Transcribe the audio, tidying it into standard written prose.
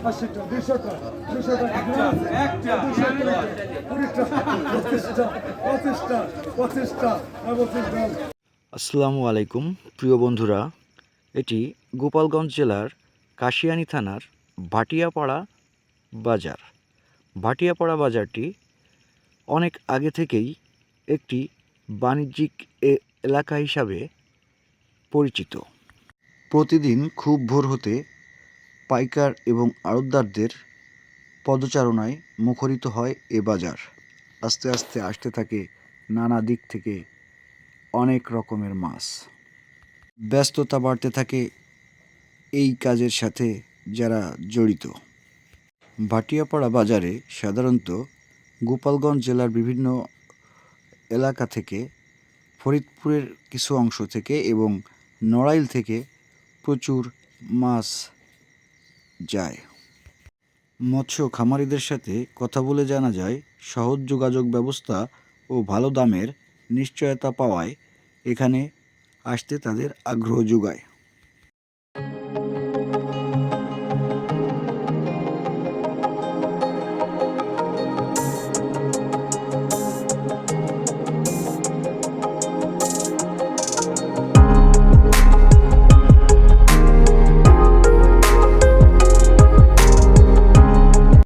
80টা 200টা 200টা 20টা 25টা 25টা 25টা 25টা। আসসালামু আলাইকুম প্রিয় বন্ধুরা, এটি গোপালগঞ্জ জেলার কাশিয়ানী থানার ভাটিয়াপাড়া বাজার। ভাটিয়াপাড়া বাজারটি অনেক আগে থেকেই একটি বাণিজ্যিক এলাকা হিসাবে পরিচিত। প্রতিদিন খুব ভোর হতে পাইকার এবং আড়তদারদের পদচারণায় মুখরিত হয় এ বাজার। আস্তে আস্তে আসতে থাকে নানা দিক থেকে অনেক রকমের মাছ। ব্যস্ততা বাড়তে থাকে এই কাজের সাথে যারা জড়িত। ভাটিয়াপাড়া বাজারে সাধারণত গোপালগঞ্জ জেলার বিভিন্ন এলাকা থেকে, ফরিদপুরের কিছু অংশ থেকে এবং নড়াইল থেকে প্রচুর মাছ যায়। মৎস্য খামারিদের সাথে কথা বলে জানা যায়, সহজ যোগাযোগ ব্যবস্থা ও ভালো দামের নিশ্চয়তা পাওয়ায় এখানে আসতে তাদের আগ্রহ যোগায়।